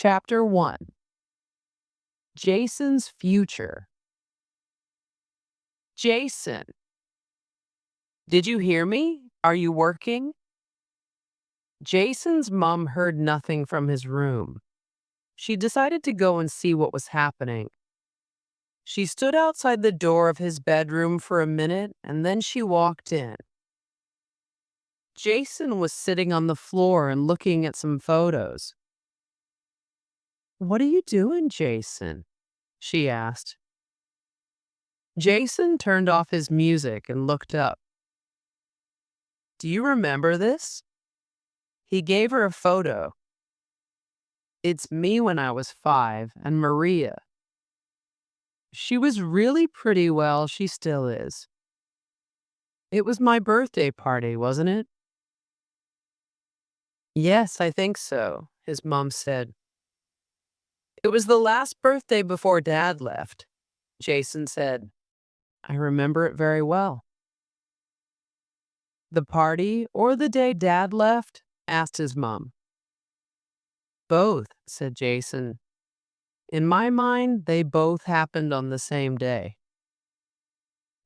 Chapter 1. Jason's Future. Jason, did you hear me? Are you working? Jason's mom heard nothing from his room. She decided to go and see what was happening. She stood outside the door of his bedroom for a minute and then she walked in. Jason was sitting on the floor and looking at some photos. "What are you doing, Jason?" she asked. Jason turned off his music and looked up. "Do you remember this?" He gave her a photo. "It's me when I was 5 and Maria. She was really pretty, well, she still is. It was my birthday party, wasn't it?" "Yes, I think so," his mom said. "It was the last birthday before Dad left," Jason said. "I remember it very well." "The party or the day Dad left?" asked his mom. "Both," said Jason. "In my mind, they both happened on the same day."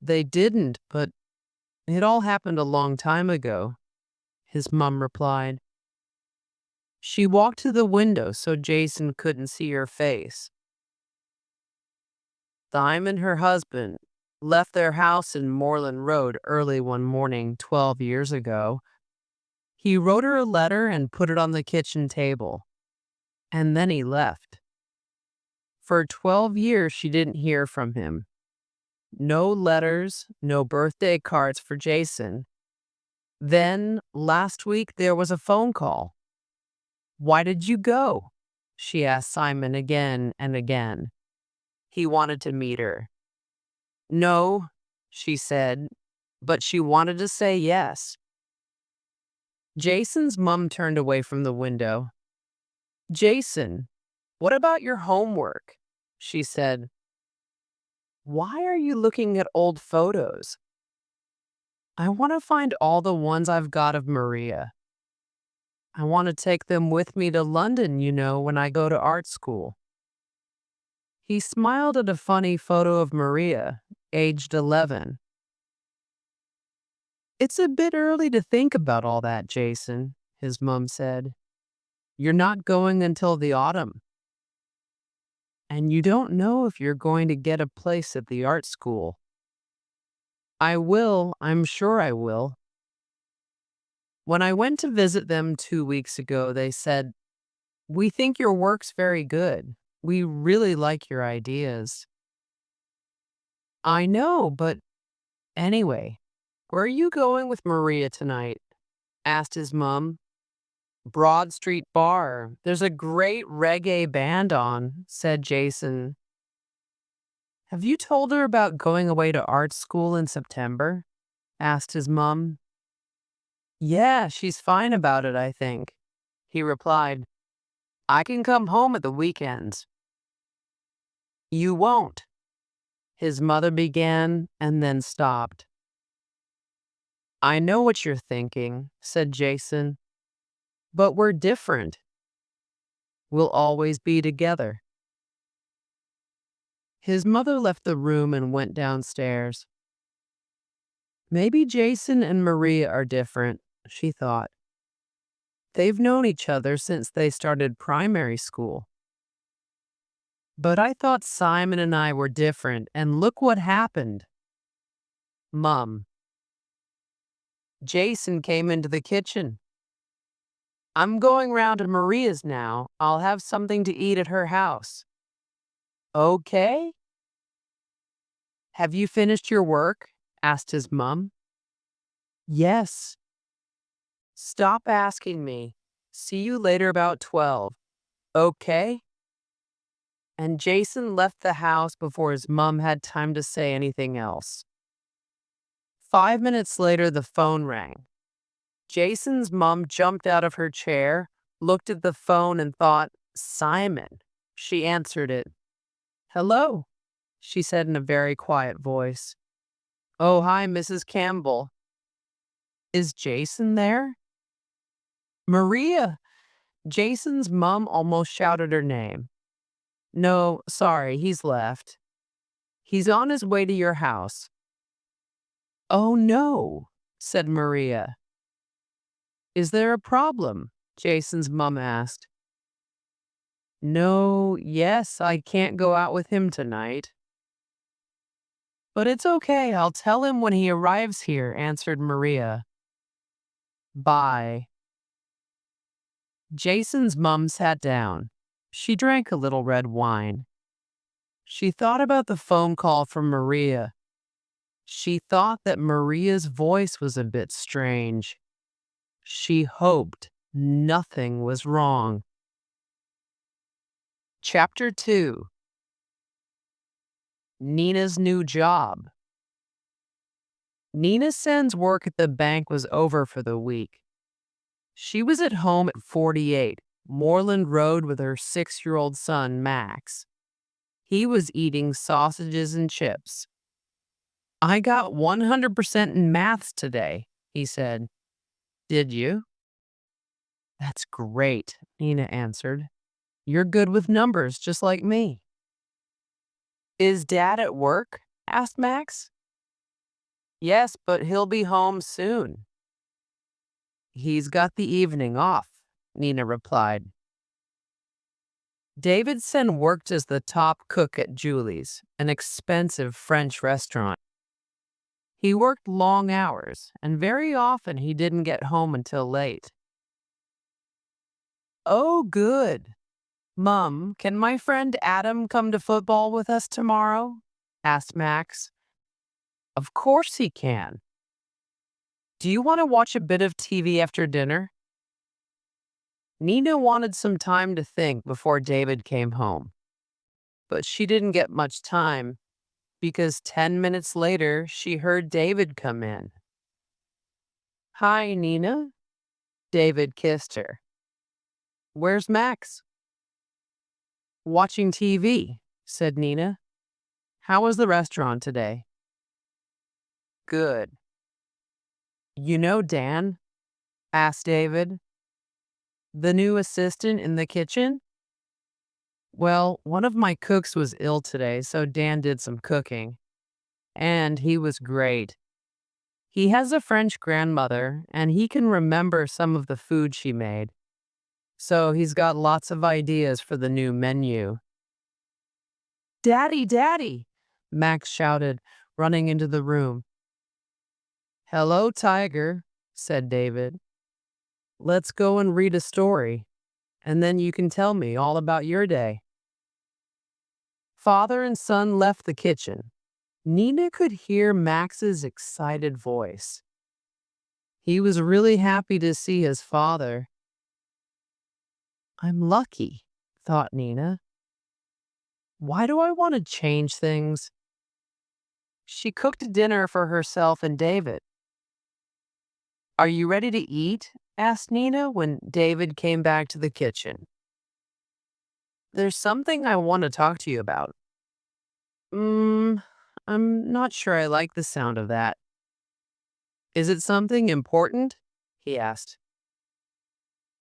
"They didn't, but it all happened a long time ago," his mom replied. She walked to the window so Jason couldn't see her face. Thyme and her husband left their house in Moreland Road early one morning 12 years ago. He wrote her a letter and put it on the kitchen table. And then he left. For 12 years, she didn't hear from him. No letters, no birthday cards for Jason. Then, last week, there was a phone call. "Why did you go?" she asked Simon again and again. He wanted to meet her. "No," she said, but she wanted to say yes. Jason's mom turned away from the window. "Jason, what about your homework?" she said. "Why are you looking at old photos?" "I want to find all the ones I've got of Maria. I want to take them with me to London, when I go to art school." He smiled at a funny photo of Maria, aged 11. "It's a bit early to think about all that, Jason," his mom said. "You're not going until the autumn. And you don't know if you're going to get a place at the art school." "I will, I'm sure I will." When I went to visit them 2 weeks ago, they said, "We think your work's very good. We really like your ideas." "I know, but anyway, where are you going with Maria tonight?" asked his mom. "Broad Street Bar. There's a great reggae band on," said Jason. "Have you told her about going away to art school in September?" asked his mom. "Yeah, she's fine about it, I think," he replied. "I can come home at the weekends." "You won't," his mother began and then stopped. "I know what you're thinking," said Jason, "but we're different. We'll always be together." His mother left the room and went downstairs. Maybe Jason and Maria are different, she thought. They've known each other since they started primary school. But I thought Simon and I were different, and look what happened. Mom. Jason came into the kitchen. "I'm going round to Maria's now. I'll have something to eat at her house." "Okay." "Have you finished your work?" asked his mom. "Yes." "Stop asking me. See you later about 12. Okay?" And Jason left the house before his mom had time to say anything else. 5 minutes later, the phone rang. Jason's mom jumped out of her chair, looked at the phone, and thought, "Simon." She answered it. "Hello," she said in a very quiet voice. "Oh, hi, Mrs. Campbell. Is Jason there?" "Maria, Jason's mom almost shouted her name. No, sorry, he's left. He's on his way to your house. Oh no, said Maria. Is there a problem? Jason's mom asked. No, yes, I can't go out with him tonight. But it's okay, I'll tell him when he arrives here, answered Maria. Bye. Jason's mom sat down. She drank a little red wine. She thought about the phone call from Maria. She thought that Maria's voice was a bit strange. She hoped nothing was wrong. Chapter 2. Nina's new job. Nina Sen's work at the bank was over for the week. She was at home at 48, Moreland Road with her 6-year-old son, Max. He was eating sausages and chips. I got 100% in maths today, he said. Did you? That's great, Nina answered. You're good with numbers, just like me. Is Dad at work? Asked Max. Yes, but he'll be home soon. He's got the evening off, Nina replied. Davidson worked as the top cook at Julie's, an expensive French restaurant. He worked long hours, and very often he didn't get home until late. Oh, good. Mom, can my friend Adam come to football with us tomorrow? Asked Max. Of course he can. Do you want to watch a bit of TV after dinner? Nina wanted some time to think before David came home. But she didn't get much time because 10 minutes later she heard David come in. Hi, Nina. David kissed her. Where's Max? Watching TV, said Nina. How was the restaurant today? Good. You know Dan? Asked David. The new assistant in the kitchen? Well, one of my cooks was ill today, so Dan did some cooking. And he was great. He has a French grandmother, and he can remember some of the food she made. So he's got lots of ideas for the new menu. Daddy, Daddy, Max shouted, running into the room. Hello, Tiger, said David. Let's go and read a story, and then you can tell me all about your day. Father and son left the kitchen. Nina could hear Max's excited voice. He was really happy to see his father. I'm lucky, thought Nina. Why do I want to change things? She cooked dinner for herself and David. Are you ready to eat? Asked Nina when David came back to the kitchen. There's something I want to talk to you about. I'm not sure I like the sound of that. Is it something important? He asked.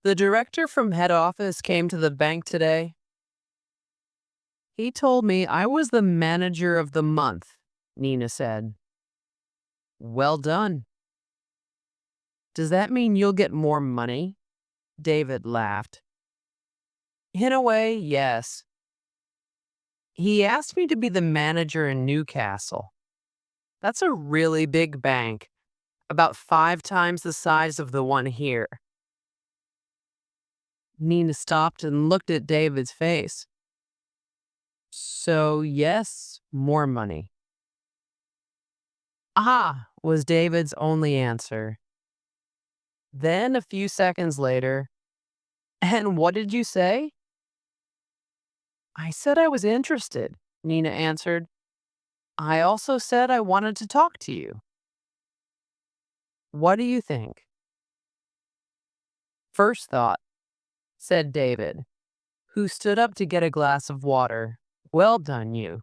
The director from head office came to the bank today. He told me I was the manager of the month, Nina said. Well done. Does that mean you'll get more money? David laughed. In a way, yes. He asked me to be the manager in Newcastle. That's a really big bank, about 5 times the size of the one here. Nina stopped and looked at David's face. So, yes, more money. Ah, was David's only answer. Then, a few seconds later, and what did you say? I said I was interested, Nina answered. I also said I wanted to talk to you. What do you think? First thought, said David, who stood up to get a glass of water. Well done, you.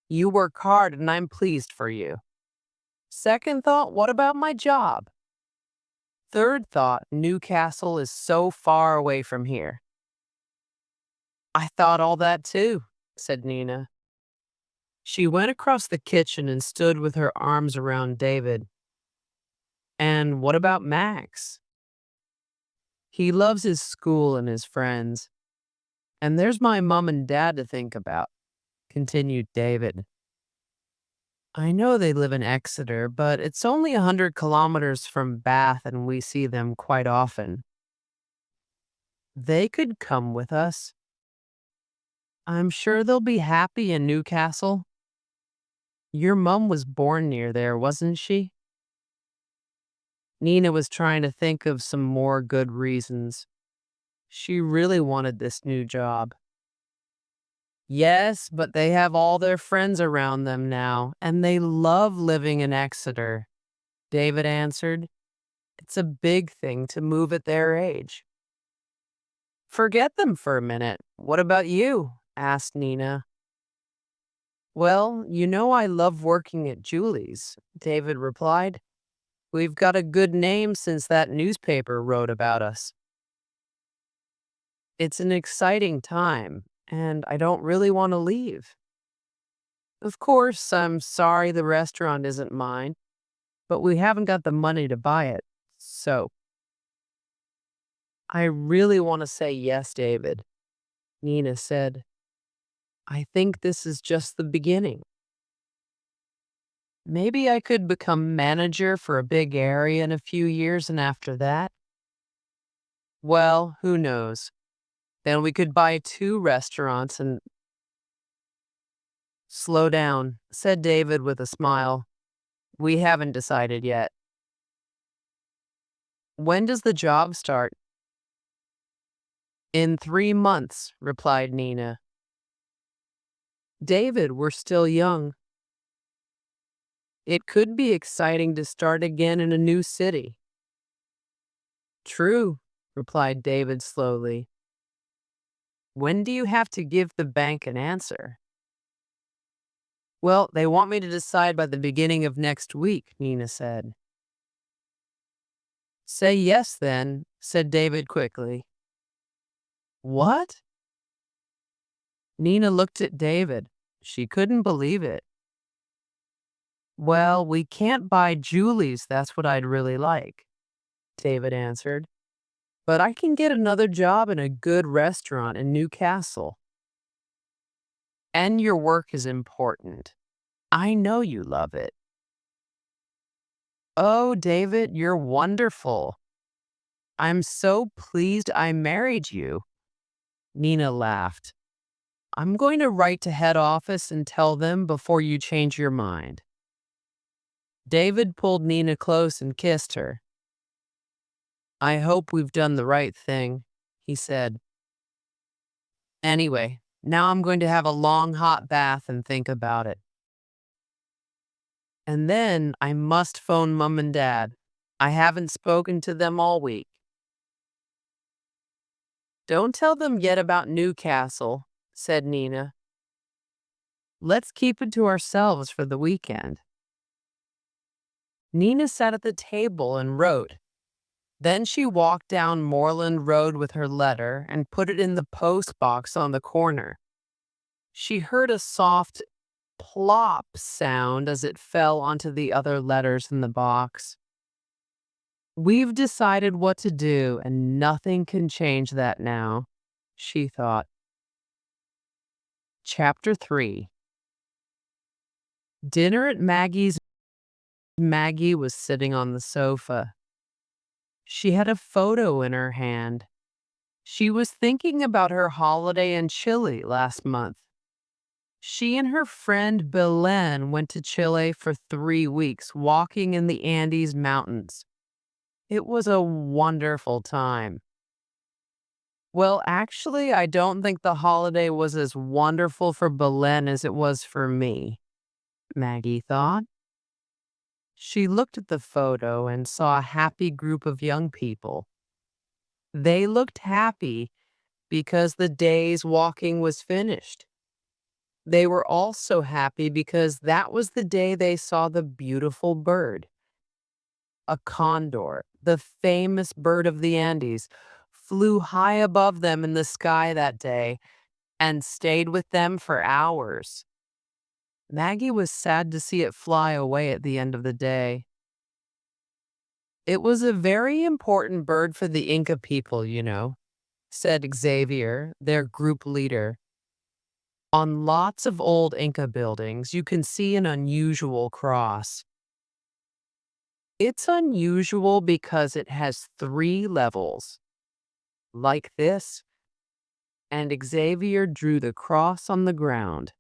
You work hard and I'm pleased for you. Second thought, what about my job? Third thought, Newcastle is so far away from here. I thought all that too, said Nina. She went across the kitchen and stood with her arms around David. And what about Max? He loves his school and his friends. And there's my mom and dad to think about, continued David. I know they live in Exeter, but it's only 100 kilometers from Bath and we see them quite often. They could come with us. I'm sure they'll be happy in Newcastle. Your mom was born near there, wasn't she? Nina was trying to think of some more good reasons. She really wanted this new job. Yes, but they have all their friends around them now, and they love living in Exeter, David answered. It's a big thing to move at their age. Forget them for a minute. What about you? Asked Nina. Well, you know I love working at Julie's, David replied. We've got a good name since that newspaper wrote about us. It's an exciting time, and I don't really want to leave. Of course, I'm sorry the restaurant isn't mine, but we haven't got the money to buy it. So, I really want to say yes, David, Nina said. I think this is just the beginning. Maybe I could become manager for a big area in a few years, and after that, well, who knows? Then we could buy 2 restaurants and slow down, said David with a smile. We haven't decided yet. When does the job start? In 3 months, replied Nina. David, we're still young. It could be exciting to start again in a new city. True, replied David slowly. When do you have to give the bank an answer? Well, they want me to decide by the beginning of next week, Nina said. Say yes then, said David quickly. What? Nina looked at David. She couldn't believe it. Well, we can't buy Julie's, that's what I'd really like, David answered. But I can get another job in a good restaurant in Newcastle. And your work is important. I know you love it. Oh, David, you're wonderful. I'm so pleased I married you. Nina laughed. I'm going to write to head office and tell them before you change your mind. David pulled Nina close and kissed her. I hope we've done the right thing, he said. Anyway, now I'm going to have a long hot bath and think about it. And then I must phone Mom and Dad. I haven't spoken to them all week. Don't tell them yet about Newcastle, said Nina. Let's keep it to ourselves for the weekend. Nina sat at the table and wrote. Then she walked down Moreland Road with her letter and put it in the post box on the corner. She heard a soft plop sound as it fell onto the other letters in the box. We've decided what to do, and nothing can change that now, she thought. Chapter 3. Dinner at Maggie's. Maggie was sitting on the sofa. She had a photo in her hand. She was thinking about her holiday in Chile last month. She and her friend Belen went to Chile for 3 weeks, walking in the Andes Mountains. It was a wonderful time. Well, actually, I don't think the holiday was as wonderful for Belen as it was for me, Maggie thought. She looked at the photo and saw a happy group of young people. They looked happy because the day's walking was finished. They were also happy because that was the day they saw the beautiful bird. A condor, the famous bird of the Andes, flew high above them in the sky that day and stayed with them for hours. Maggie was sad to see it fly away at the end of the day. It was a very important bird for the Inca people, said Xavier, their group leader. On lots of old Inca buildings, you can see an unusual cross. It's unusual because it has 3 levels, like this, and Xavier drew the cross on the ground.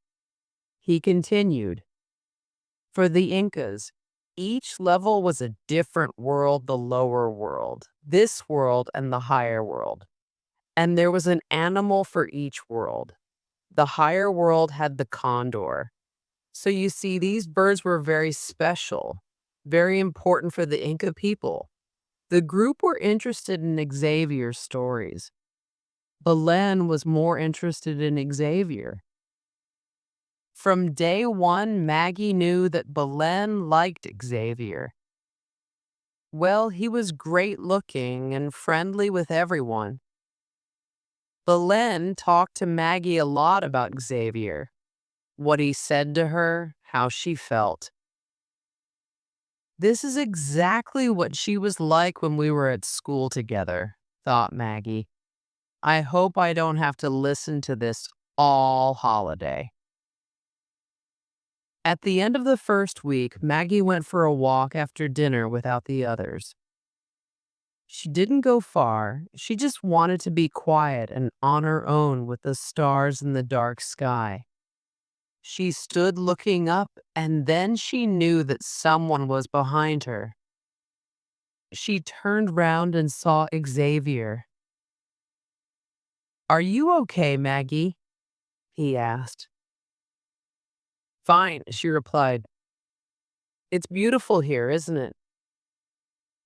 He continued, for the Incas, each level was a different world, the lower world, this world, and the higher world. And there was an animal for each world. The higher world had the condor. So you see, these birds were very special, very important for the Inca people. The group were interested in Xavier's stories. Belen was more interested in Xavier. From day one, Maggie knew that Belen liked Xavier. Well, he was great looking and friendly with everyone. Belen talked to Maggie a lot about Xavier, what he said to her, how she felt. This is exactly what she was like when we were at school together, thought Maggie. I hope I don't have to listen to this all holiday. At the end of the first week, Maggie went for a walk after dinner without the others. She didn't go far. She just wanted to be quiet and on her own with the stars in the dark sky. She stood looking up, and then she knew that someone was behind her. She turned round and saw Xavier. "Are you okay, Maggie?" he asked. "Fine," she replied. "It's beautiful here, isn't it?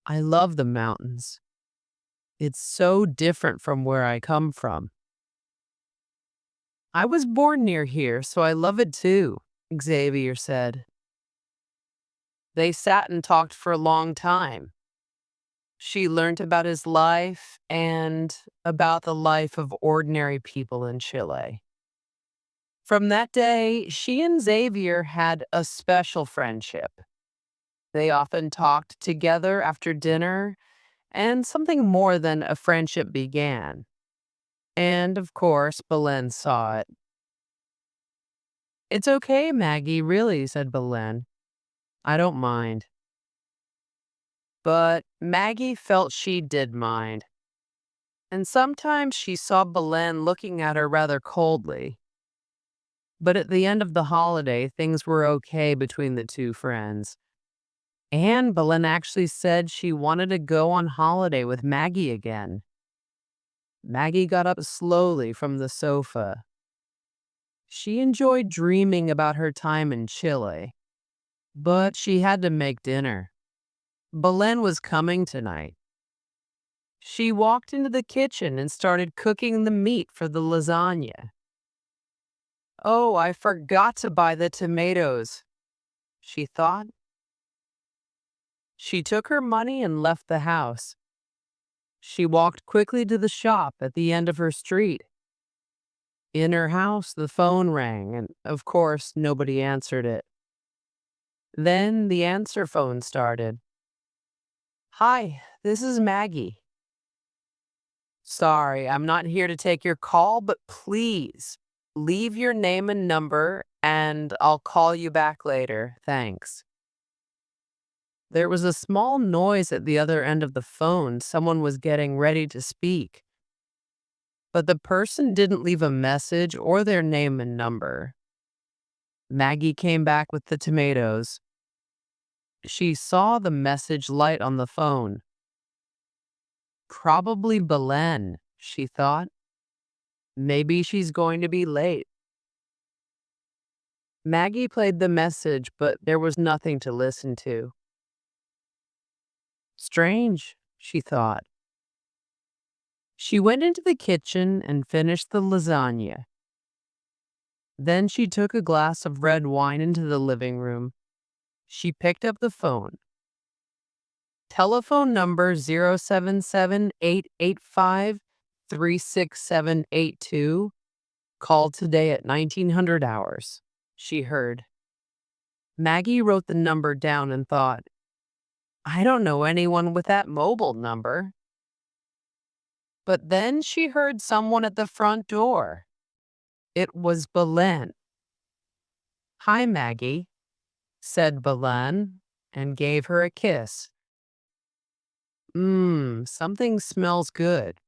I love the mountains. It's so different from where I come from. I was born near here, so I love it too," Xavier said. They sat and talked for a long time. She learned about his life and about the life of ordinary people in Chile. From that day, she and Xavier had a special friendship. They often talked together after dinner, and something more than a friendship began. And of course, Belen saw it. "It's okay, Maggie, really," said Belen. "I don't mind." But Maggie felt she did mind. And sometimes she saw Belen looking at her rather coldly. But at the end of the holiday, things were okay between the two friends. And Belen actually said she wanted to go on holiday with Maggie again. Maggie got up slowly from the sofa. She enjoyed dreaming about her time in Chile, but she had to make dinner. Belen was coming tonight. She walked into the kitchen and started cooking the meat for the lasagna. "Oh, I forgot to buy the tomatoes," she thought. She took her money and left the house. She walked quickly to the shop at the end of her street. In her house, the phone rang, and of course, nobody answered it. Then the answer phone started. "Hi, this is Maggie. Sorry, I'm not here to take your call, but please leave your name and number, and I'll call you back later. Thanks." There was a small noise at the other end of the phone. Someone was getting ready to speak. But the person didn't leave a message or their name and number. Maggie came back with the tomatoes. She saw the message light on the phone. Probably Belen, she thought. Maybe she's going to be late. Maggie played the message, but there was nothing to listen to. Strange, she thought. She went into the kitchen and finished the lasagna. Then she took a glass of red wine into the living room. She picked up the phone. Telephone number 077-885-36782. Call today at 1900 hours. She heard. Maggie wrote the number down and thought, I don't know anyone with that mobile number. But then she heard someone at the front door. It was Belen. Hi, Maggie, said Belen and gave her a kiss. Something smells good.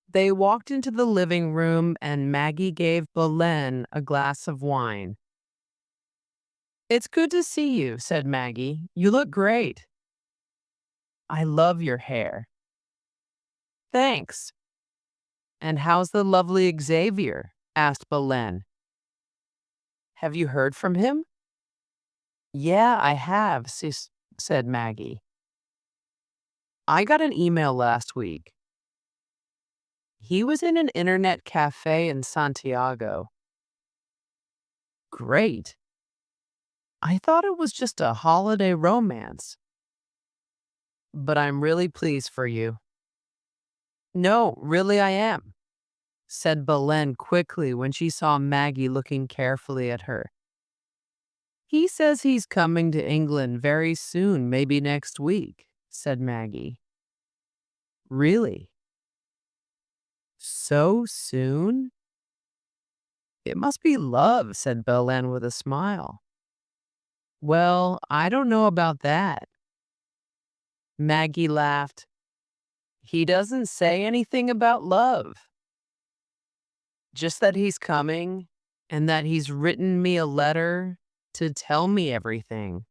They walked into the living room and Maggie gave Belen a glass of wine. It's good to see you, said Maggie. You look great. I love your hair. Thanks. And how's the lovely Xavier? Asked Belen. Have you heard from him? Yeah, I have, said Maggie. I got an email last week. He was in an internet cafe in Santiago. Great. I thought it was just a holiday romance. But I'm really pleased for you. No, really I am, said Belen quickly when she saw Maggie looking carefully at her. He says he's coming to England very soon, maybe next week, said Maggie. Really? So soon? It must be love, said Belen with a smile. Well, I don't know about that. Maggie laughed. He doesn't say anything about love. Just that he's coming and that he's written me a letter to tell me everything.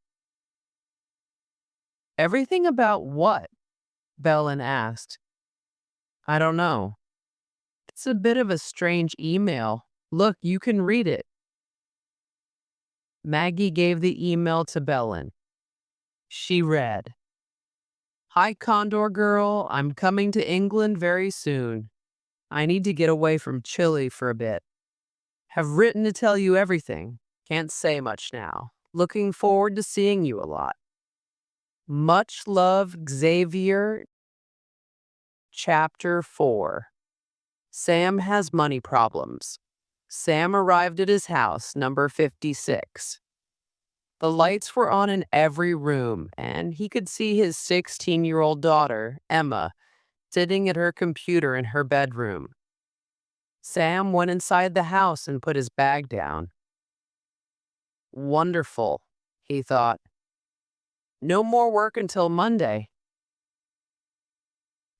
Everything about what? Belen asked. I don't know. It's a bit of a strange email. Look, you can read it. Maggie gave the email to Belen. She read, Hi, Condor Girl. I'm coming to England very soon. I need to get away from Chile for a bit. Have written to tell you everything. Can't say much now. Looking forward to seeing you a lot. Much love, Xavier. Chapter 4. Sam has money problems. Sam arrived at his house, number 56. The lights were on in every room, and he could see his 16-year-old daughter, Emma, sitting at her computer in her bedroom. Sam went inside the house and put his bag down. Wonderful, he thought. No more work until Monday.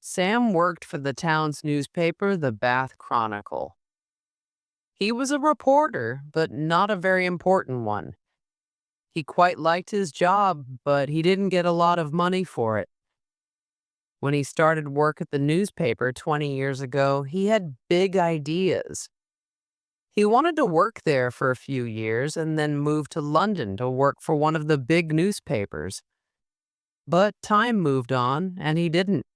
Sam worked for the town's newspaper, the Bath Chronicle. He was a reporter, but not a very important one. He quite liked his job, but he didn't get a lot of money for it. When he started work at the newspaper 20 years ago, he had big ideas. He wanted to work there for a few years and then move to London to work for one of the big newspapers. But time moved on, and he didn't.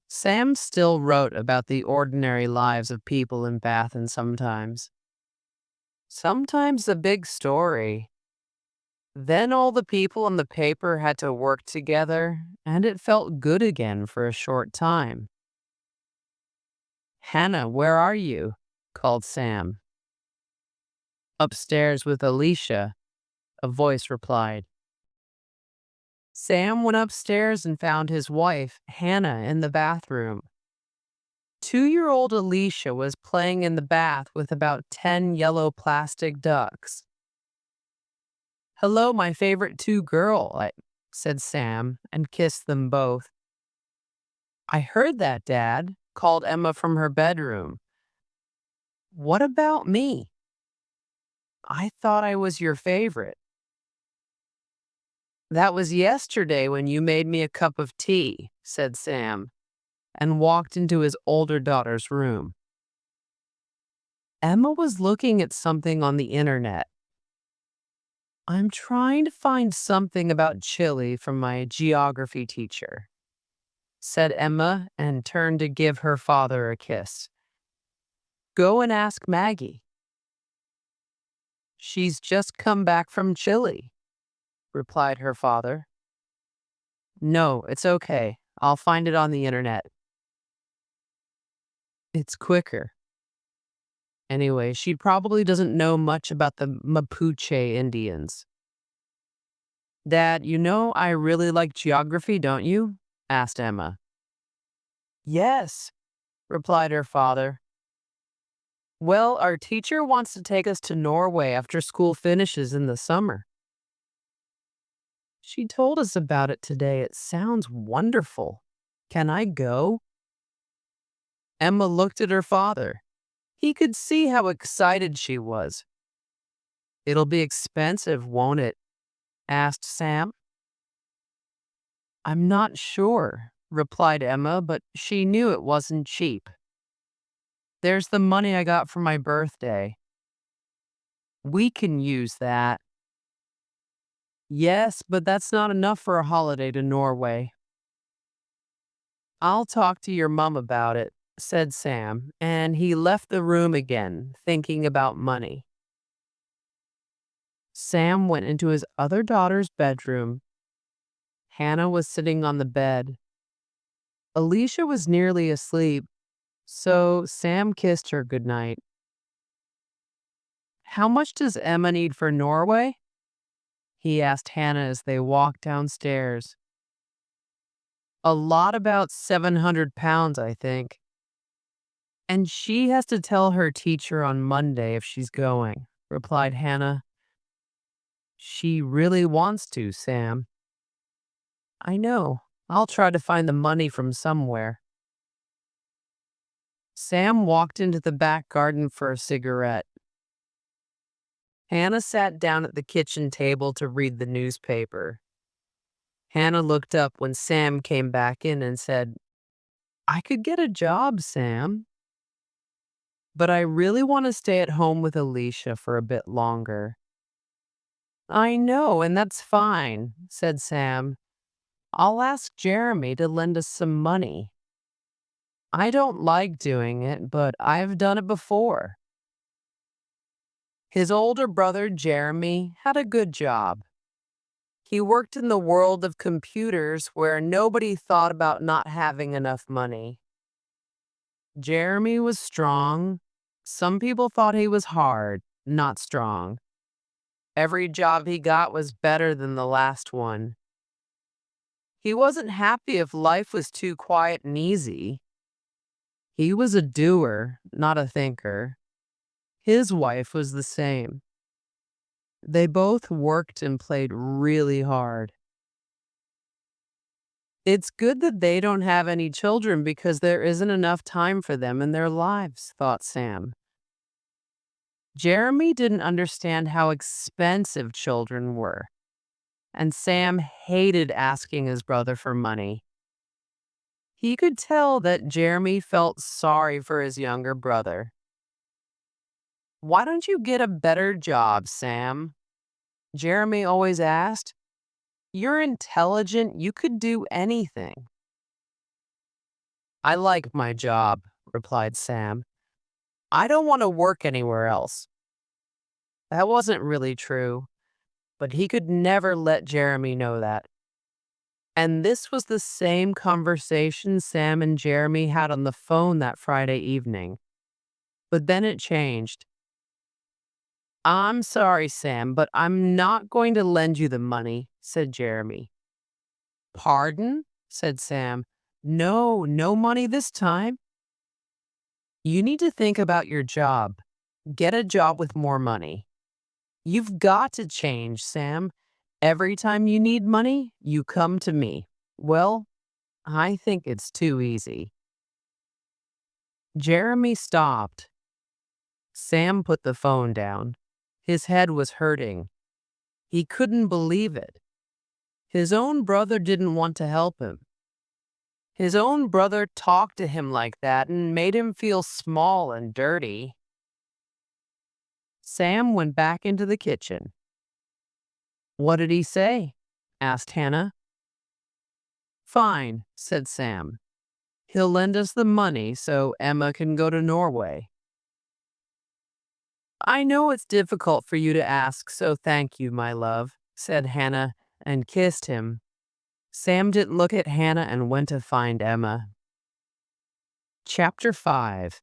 Sam still wrote about the ordinary lives of people in Bath, and sometimes a big story. Then all the people in the paper had to work together, and it felt good again for a short time. Hannah, where are you? Called Sam. Upstairs with Alicia, a voice replied. Sam went upstairs and found his wife, Hannah, in the bathroom. 2-year-old Alicia was playing in the bath with about 10 yellow plastic ducks. Hello, my favorite two girls, said Sam, and kissed them both. I heard that, Dad, called Emma from her bedroom. What about me? I thought I was your favorite. That was yesterday when you made me a cup of tea, said Sam, and walked into his older daughter's room. Emma was looking at something on the internet. I'm trying to find something about Chile from my geography teacher, said Emma and turned to give her father a kiss. Go and ask Maggie. She's just come back from Chile, replied her father. No, it's okay. I'll find it on the internet. It's quicker. Anyway, she probably doesn't know much about the Mapuche Indians. Dad, you know I really like geography, don't you? Asked Emma. Yes, replied her father. Well, our teacher wants to take us to Norway after school finishes in the summer. She told us about it today. It sounds wonderful. Can I go? Emma looked at her father. He could see how excited she was. It'll be expensive, won't it? Asked Sam. I'm not sure, replied Emma, but she knew it wasn't cheap. There's the money I got for my birthday. We can use that. Yes, but that's not enough for a holiday to Norway. I'll talk to your mum about it, said Sam, and he left the room again, thinking about money. Sam went into his other daughter's bedroom. Hannah was sitting on the bed. Alicia was nearly asleep, so Sam kissed her goodnight. How much does Emma need for Norway? He asked Hannah as they walked downstairs. A lot, about 700 pounds, I think. And she has to tell her teacher on Monday if she's going, replied Hannah. She really wants to, Sam. I know. I'll try to find the money from somewhere. Sam walked into the back garden for a cigarette. Hannah sat down at the kitchen table to read the newspaper. Hannah looked up when Sam came back in and said, I could get a job, Sam. But I really want to stay at home with Alicia for a bit longer. I know, and that's fine, said Sam. I'll ask Jeremy to lend us some money. I don't like doing it, but I've done it before. His older brother, Jeremy, had a good job. He worked in the world of computers where nobody thought about not having enough money. Jeremy was strong. Some people thought he was hard, not strong. Every job he got was better than the last one. He wasn't happy if life was too quiet and easy. He was a doer, not a thinker. His wife was the same. They both worked and played really hard. It's good that they don't have any children because there isn't enough time for them in their lives, thought Sam. Jeremy didn't understand how expensive children were, and Sam hated asking his brother for money. He could tell that Jeremy felt sorry for his younger brother. Why don't you get a better job, Sam? Jeremy always asked. You're intelligent. You could do anything. I like my job, replied Sam. I don't want to work anywhere else. That wasn't really true, but he could never let Jeremy know that. And this was the same conversation Sam and Jeremy had on the phone that Friday evening. But then it changed. I'm sorry, Sam, but I'm not going to lend you the money, said Jeremy. Pardon? Said Sam. No, no money this time. You need to think about your job. Get a job with more money. You've got to change, Sam. Every time you need money, you come to me. Well, I think it's too easy. Jeremy stopped. Sam put the phone down. His head was hurting. He couldn't believe it. His own brother didn't want to help him. His own brother talked to him like that and made him feel small and dirty. Sam went back into the kitchen. What did he say? Asked Hannah. Fine, said Sam. He'll lend us the money so Emma can go to Norway. I know it's difficult for you to ask, so thank you, my love, said Hannah and kissed him. Sam didn't look at Hannah and went to find Emma. Chapter 5.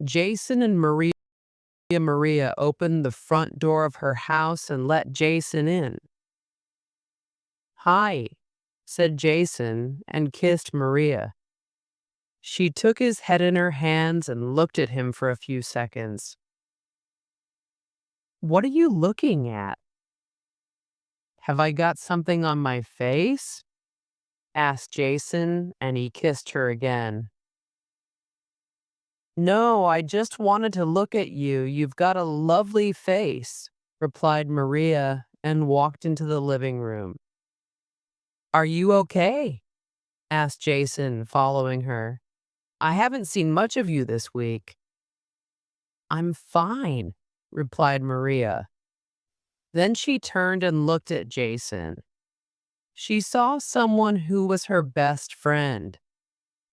Jason and Maria opened the front door of her house and let Jason in. "Hi," said Jason and kissed Maria. She took his head in her hands and looked at him for a few seconds. "What are you looking at? Have I got something on my face?" asked Jason, and he kissed her again. "No, I just wanted to look at you. You've got a lovely face," replied Maria and walked into the living room. "Are you okay?" asked Jason, following her. "I haven't seen much of you this week." "I'm fine," replied Maria. Then she turned and looked at Jason. She saw someone who was her best friend.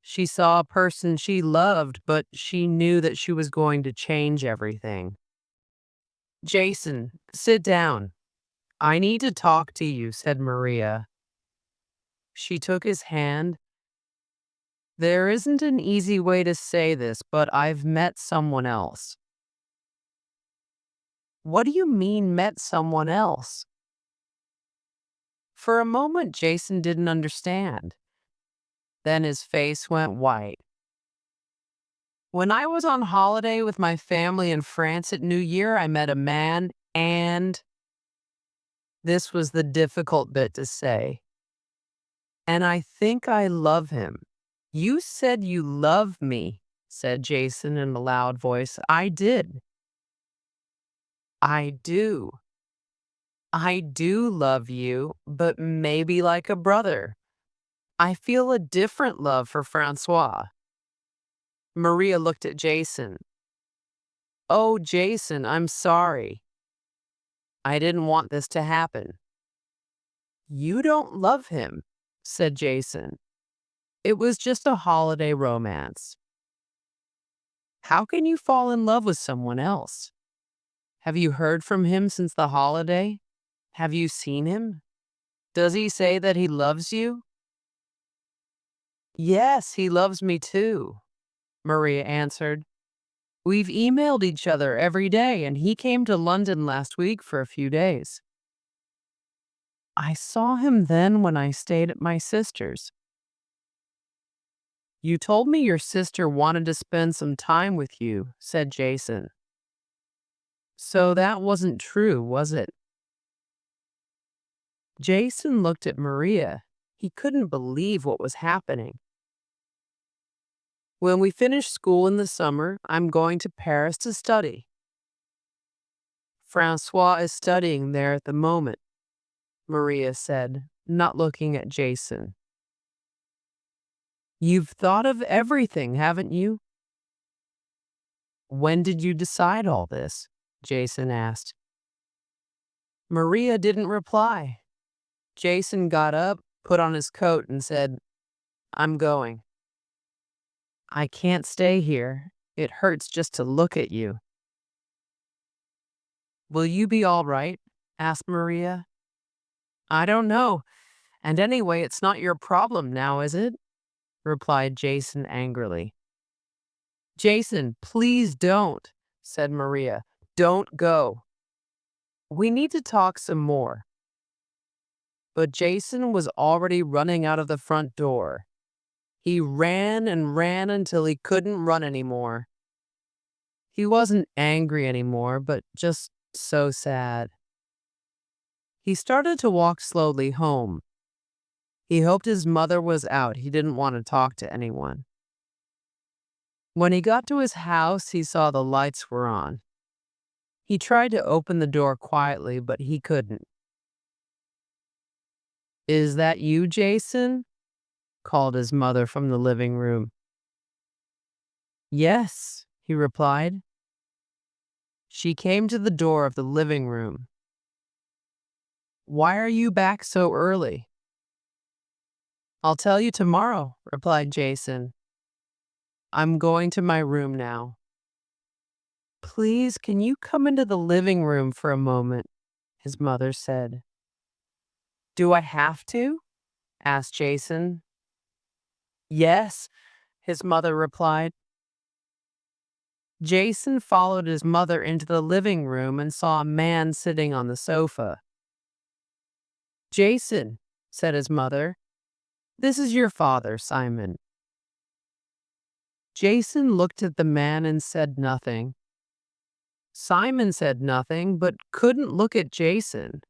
She saw a person she loved, but she knew that she was going to change everything. "Jason, sit down. I need to talk to you," said Maria. She took his hand. "There isn't an easy way to say this, but I've met someone else." "What do you mean, met someone else?" For a moment, Jason didn't understand. Then his face went white. "When I was on holiday with my family in France at New Year, I met a man, and" this was the difficult bit to say, "and I think I love him." "You said you love me," said Jason in a loud voice. "I did. I do. I do love you, but maybe like a brother. I feel a different love for Francois." Maria looked at Jason. "Oh, Jason, I'm sorry. I didn't want this to happen." "You don't love him," said Jason. "It was just a holiday romance. How can you fall in love with someone else? Have you heard from him since the holiday? Have you seen him? Does he say that he loves you?" "Yes, he loves me too," Maria answered. "We've emailed each other every day, and he came to London last week for a few days. I saw him then when I stayed at my sister's." "You told me your sister wanted to spend some time with you," said Jason. "So that wasn't true, was it?" Jason looked at Maria. He couldn't believe what was happening. "When we finish school in the summer, I'm going to Paris to study. Francois is studying there at the moment," Maria said, not looking at Jason. "You've thought of everything, haven't you?" "When did you decide all this?" Jason asked. Maria didn't reply. Jason got up, put on his coat, and said, "I'm going. I can't stay here. It hurts just to look at you." "Will you be all right?" asked Maria. "I don't know. And anyway, it's not your problem now, is it?" replied Jason angrily. "Jason, please don't," said Maria. "Don't go. We need to talk some more." But Jason was already running out of the front door. He ran and ran until he couldn't run anymore. He wasn't angry anymore, but just so sad. He started to walk slowly home. He hoped his mother was out. He didn't want to talk to anyone. When he got to his house, he saw the lights were on. He tried to open the door quietly, but he couldn't. "Is that you, Jason?" called his mother from the living room. "Yes," he replied. She came to the door of the living room. "Why are you back so early?" "I'll tell you tomorrow," replied Jason. "I'm going to my room now." "Please, can you come into the living room for a moment?" his mother said. Do I have to? Asked Jason. Yes, his mother replied. Jason followed his mother into the living room and saw a man sitting on the sofa. Jason, said his mother, this is your father, Simon. Jason looked at the man and said nothing. Simon said nothing, but couldn't look at Jason.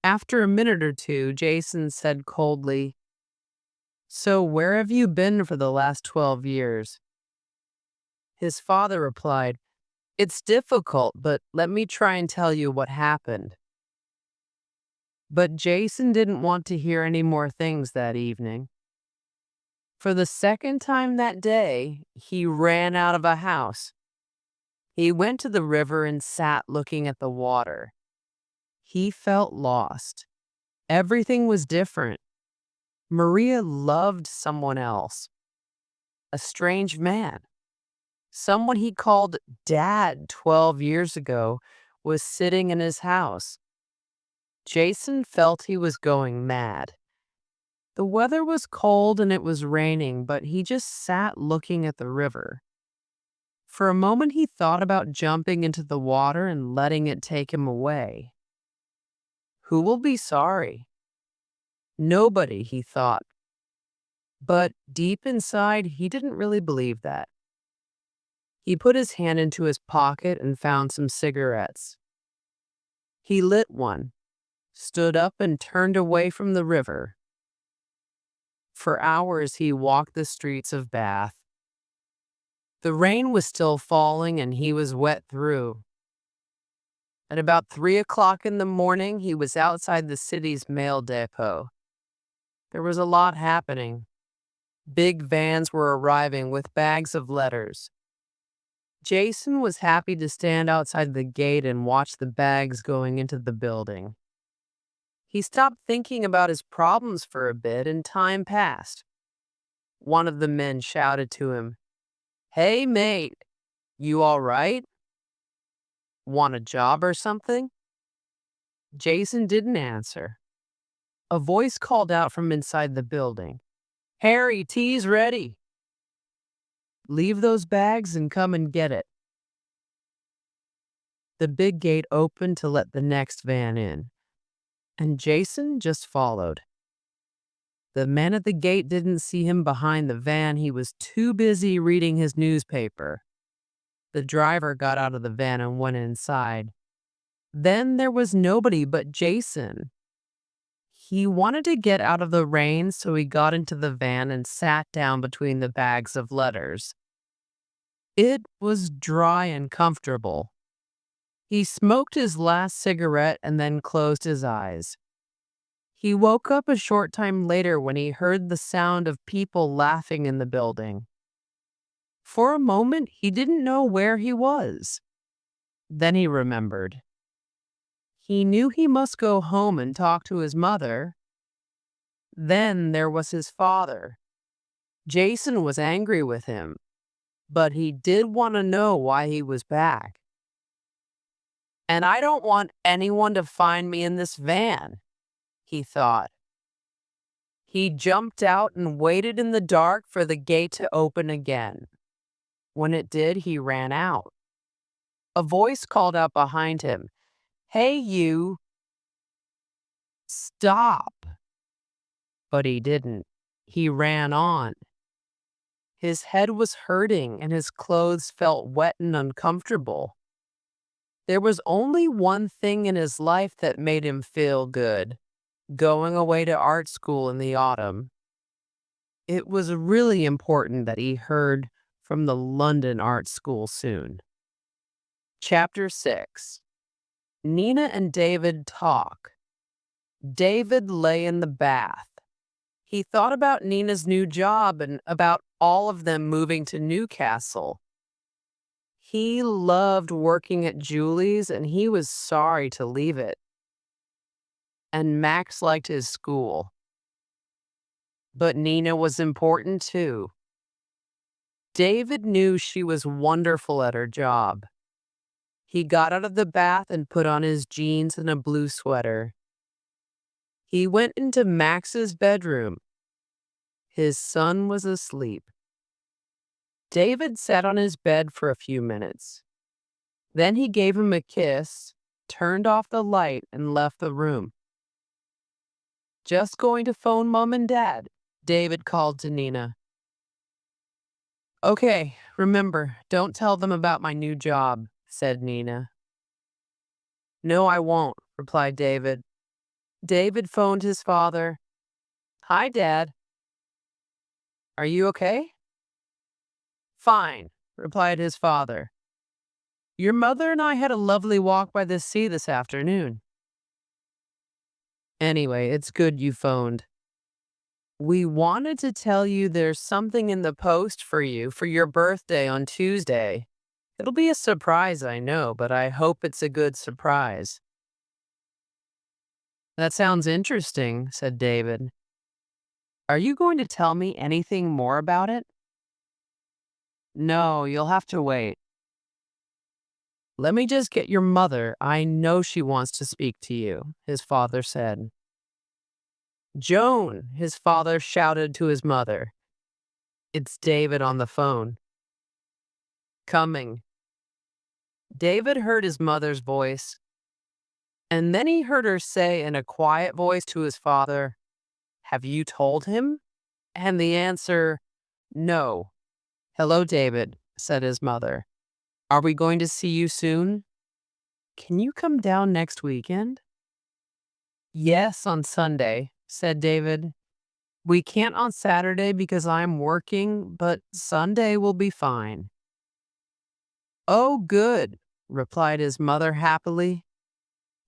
After a minute or two, Jason said coldly, So where have you been for the last 12 years? His father replied, It's difficult, but let me try and tell you what happened. But Jason didn't want to hear any more things that evening. For the second time that day, he ran out of a house. He went to the river and sat looking at the water. He felt lost. Everything was different. Maria loved someone else, a strange man. Someone he called Dad 12 years ago was sitting in his house. Jason felt he was going mad. The weather was cold and it was raining, but he just sat looking at the river. For a moment, he thought about jumping into the water and letting it take him away. Who will be sorry? Nobody, he thought. But deep inside, he didn't really believe that. He put his hand into his pocket and found some cigarettes. He lit one, stood up, and turned away from the river. For hours, he walked the streets of Bath. The rain was still falling and he was wet through. At about 3 o'clock in the morning, he was outside the city's mail depot. There was a lot happening. Big vans were arriving with bags of letters. Jason was happy to stand outside the gate and watch the bags going into the building. He stopped thinking about his problems for a bit and time passed. One of the men shouted to him, Hey, mate, you all right? Want a job or something? Jason didn't answer. A voice called out from inside the building. Harry, tea's ready. Leave those bags and come and get it. The big gate opened to let the next van in, and Jason just followed. The man at the gate didn't see him behind the van. He was too busy reading his newspaper. The driver got out of the van and went inside. Then there was nobody but Jason. He wanted to get out of the rain, so he got into the van and sat down between the bags of letters. It was dry and comfortable. He smoked his last cigarette and then closed his eyes. He woke up a short time later when he heard the sound of people laughing in the building. For a moment, he didn't know where he was. Then he remembered. He knew he must go home and talk to his mother. Then there was his father. Jason was angry with him, but he did want to know why he was back. And I don't want anyone to find me in this van, he thought. He jumped out and waited in the dark for the gate to open again. When it did, he ran out. A voice called out behind him, Hey, you! Stop! But he didn't. He ran on. His head was hurting and his clothes felt wet and uncomfortable. There was only one thing in his life that made him feel good: going away to art school in the autumn. It was really important that he heard from the London Art School soon. Chapter 6. Nina and David talk. David lay in the bath. He thought about Nina's new job and about all of them moving to Newcastle. He loved working at Julie's and he was sorry to leave it. And Max liked his school. But Nina was important too. David knew she was wonderful at her job. He got out of the bath and put on his jeans and a blue sweater. He went into Max's bedroom. His son was asleep. David sat on his bed for a few minutes. Then he gave him a kiss, turned off the light, and left the room. Just going to phone Mom and Dad, David called to Nina. Okay, remember, don't tell them about my new job, said Nina. No, I won't, replied David. David phoned his father. Hi, Dad. Are you okay? Fine, replied his father. Your mother and I had a lovely walk by the sea this afternoon. Anyway, it's good you phoned. We wanted to tell you there's something in the post for you for your birthday on Tuesday. It'll be a surprise, I know, but I hope it's a good surprise. That sounds interesting, said David. Are you going to tell me anything more about it? No, you'll have to wait. Let me just get your mother. I know she wants to speak to you, his father said. Joan, his father shouted to his mother. It's David on the phone. Coming. David heard his mother's voice, and then he heard her say in a quiet voice to his father, Have you told him? And the answer, No. Hello, David, said his mother. Are we going to see you soon? Can you come down next weekend? Yes, on Sunday, said David. We can't on Saturday because I'm working, but Sunday will be fine. Oh, good, replied his mother happily.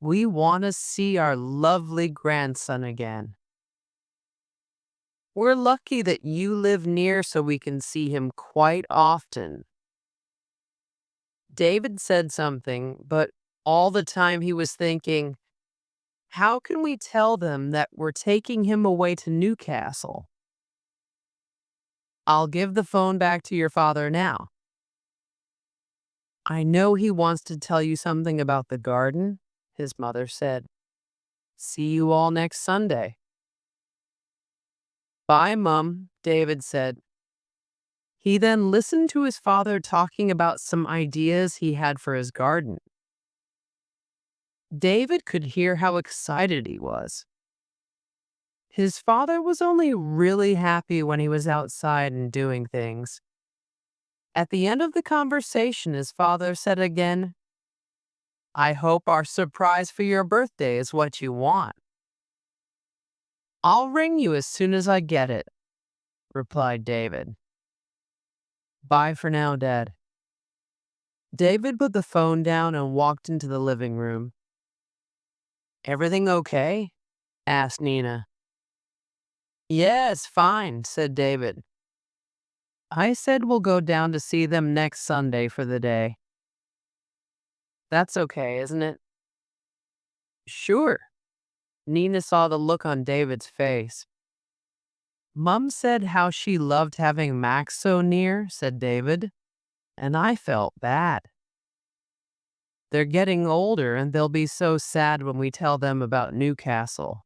We want to see our lovely grandson again. We're lucky that you live near so we can see him quite often. David said something, but all the time he was thinking, how can we tell them that we're taking him away to Newcastle? I'll give the phone back to your father now. I know he wants to tell you something about the garden, his mother said. See you all next Sunday. Bye, Mum, David said. He then listened to his father talking about some ideas he had for his garden. David could hear how excited he was. His father was only really happy when he was outside and doing things. At the end of the conversation, his father said again, I hope our surprise for your birthday is what you want. I'll ring you as soon as I get it, replied David. Bye for now, Dad. David put the phone down and walked into the living room. Everything okay? Asked Nina. Yes, fine, said David. I said we'll go down to see them next Sunday for the day. That's okay, isn't it? Sure. Nina saw the look on David's face. Mum said how she loved having Max so near, said David, and I felt bad. They're getting older and they'll be so sad when we tell them about Newcastle.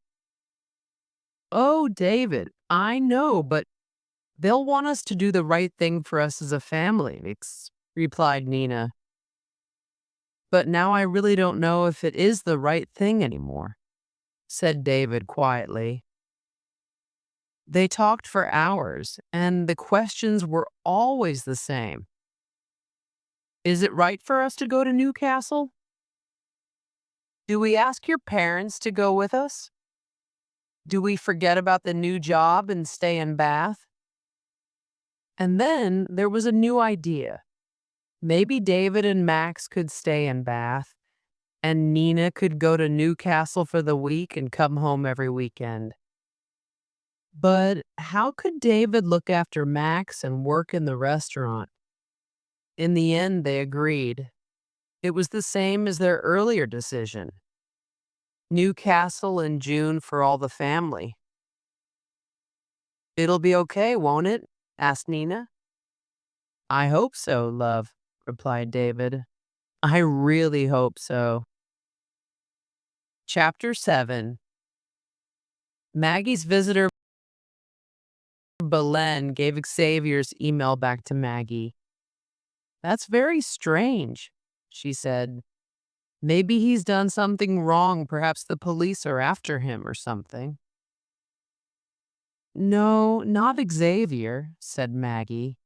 Oh, David, I know, but they'll want us to do the right thing for us as a family, replied Nina. But now I really don't know if it is the right thing anymore, said David quietly. They talked for hours, and the questions were always the same. Is it right for us to go to Newcastle? Do we ask your parents to go with us? Do we forget about the new job and stay in Bath? And then there was a new idea. Maybe David and Max could stay in Bath, and Nina could go to Newcastle for the week and come home every weekend. But how could David look after Max and work in the restaurant? In the end, they agreed. It was the same as their earlier decision. Newcastle in June for all the family. It'll be okay, won't it? Asked Nina. I hope so, love, replied David. I really hope so. Chapter 7. Maggie's visitor, Belen, gave Xavier's email back to Maggie. That's very strange, she said. Maybe he's done something wrong. Perhaps the police are after him or something. No, not Xavier, said Maggie.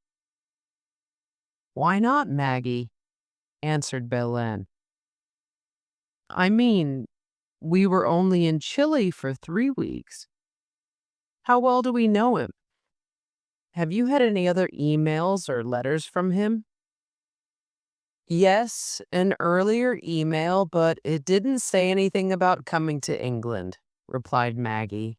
Why not, Maggie? Answered Belen. I mean, we were only in Chile for 3 weeks. How well do we know him? Have you had any other emails or letters from him? Yes, an earlier email, but it didn't say anything about coming to England, replied Maggie.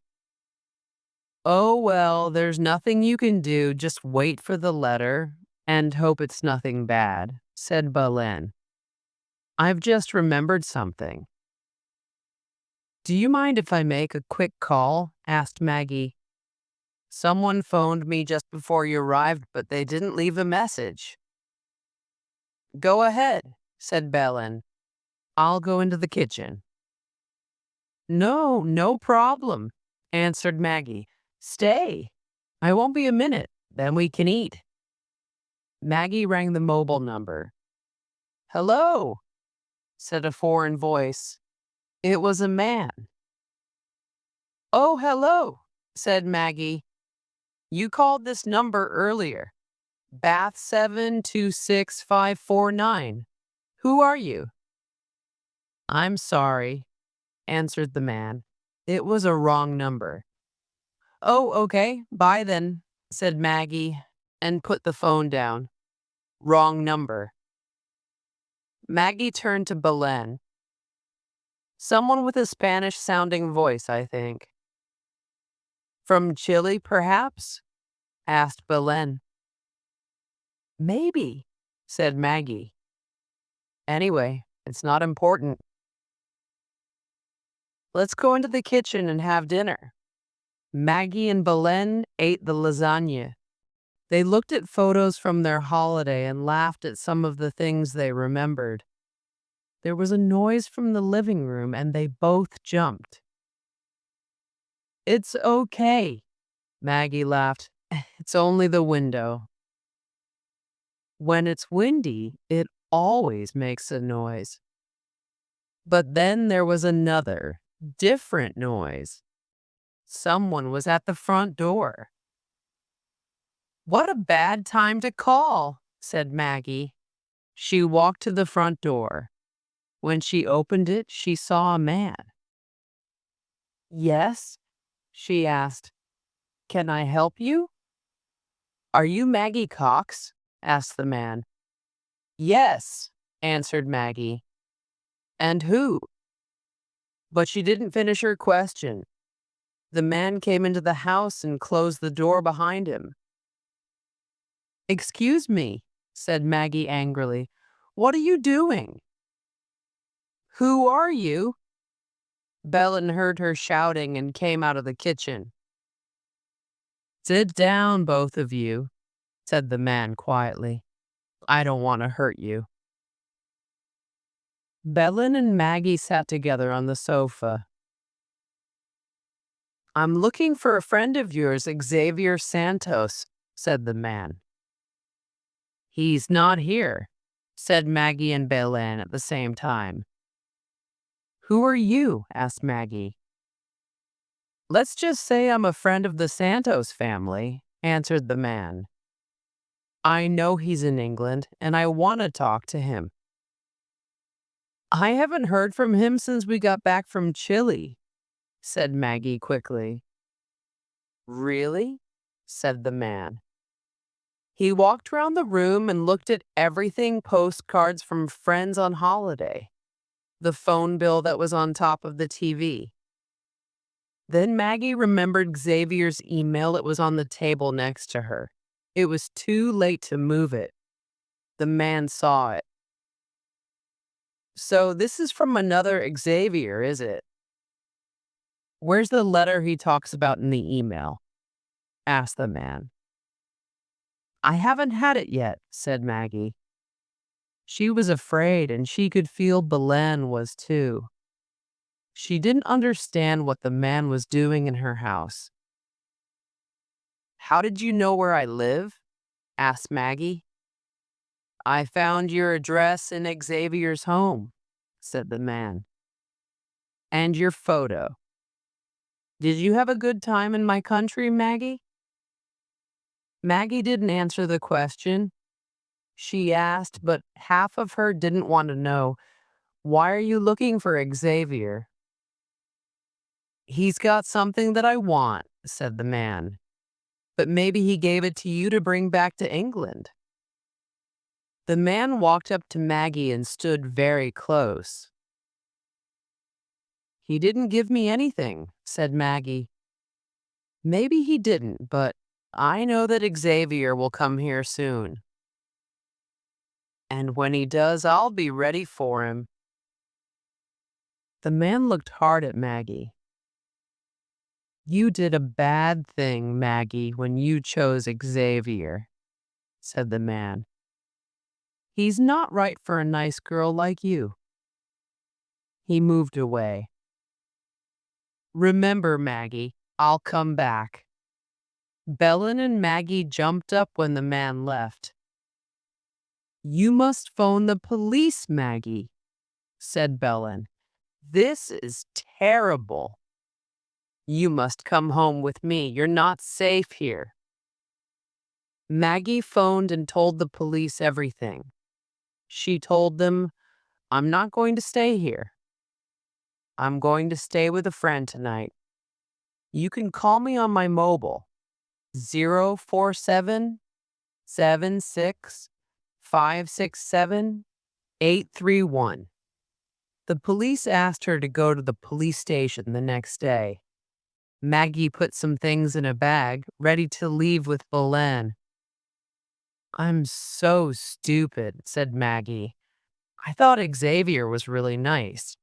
Oh, well, there's nothing you can do. Just wait for the letter and hope it's nothing bad, said Belen. I've just remembered something. Do you mind if I make a quick call? Asked Maggie. Someone phoned me just before you arrived, but they didn't leave a message. Go ahead, said Belen. I'll go into the kitchen. No, no problem, answered Maggie. Stay. I won't be a minute. Then we can eat. Maggie rang the mobile number. Hello, said a foreign voice. It was a man. Oh, hello, said Maggie. You called this number earlier. Bath 726549. Who are you? I'm sorry, answered the man. It was a wrong number. Oh, okay. Bye then, said Maggie, and put the phone down. Wrong number. Maggie turned to Belen. Someone with a Spanish-sounding voice, I think. From Chile, perhaps? Asked Belen. Maybe, said Maggie. Anyway, it's not important. Let's go into the kitchen and have dinner. Maggie and Belen ate the lasagna. They looked at photos from their holiday and laughed at some of the things they remembered. There was a noise from the living room and they both jumped. It's okay, Maggie laughed. It's only the window. When it's windy, it always makes a noise. But then there was another, different noise. Someone was at the front door. What a bad time to call, said Maggie. She walked to the front door. When she opened it, she saw a man. Yes, she asked. Can I help you? Are you Maggie Cox? Asked the man. Yes, answered Maggie. And who? But she didn't finish her question. The man came into the house and closed the door behind him. Excuse me, said Maggie angrily. What are you doing? Who are you? Belen heard her shouting and came out of the kitchen. Sit down, both of you, said the man quietly. I don't want to hurt you. Belen and Maggie sat together on the sofa. I'm looking for a friend of yours, Xavier Santos, said the man. He's not here, said Maggie and Belen at the same time. Who are you? Asked Maggie. Let's just say I'm a friend of the Santos family, answered the man. I know he's in England, and I want to talk to him. I haven't heard from him since we got back from Chile, said Maggie quickly. Really? Said the man. He walked around the room and looked at everything, postcards from friends on holiday, the phone bill that was on top of the TV. Then Maggie remembered Xavier's email. It was on the table next to her. It was too late to move it. The man saw it. So this is from another Xavier, is it? Where's the letter he talks about in the email? Asked the man. I haven't had it yet, said Maggie. She was afraid, and she could feel Belen was too. She didn't understand what the man was doing in her house. "How did you know where I live?" asked Maggie. "I found your address in Xavier's home," said the man. "And your photo. Did you have a good time in my country, Maggie?" Maggie didn't answer the question. She asked, but half of her didn't want to know, "Why are you looking for Xavier?" "He's got something that I want," said the man. "But maybe he gave it to you to bring back to England." The man walked up to Maggie and stood very close. "He didn't give me anything," said Maggie. "Maybe he didn't, but I know that Xavier will come here soon. And when he does, I'll be ready for him." The man looked hard at Maggie. "You did a bad thing, Maggie, when you chose Xavier," said the man. "He's not right for a nice girl like you." He moved away. "Remember, Maggie, I'll come back." Bellin and Maggie jumped up when the man left. "You must phone the police, Maggie," said Bellin. "This is terrible. You must come home with me. You're not safe here." Maggie phoned and told the police everything. She told them, "I'm not going to stay here. I'm going to stay with a friend tonight. You can call me on my mobile, 047-76-567-831. The police asked her to go to the police station the next day. Maggie put some things in a bag, ready to leave with Belen. "I'm so stupid," said Maggie. "I thought Xavier was really nice.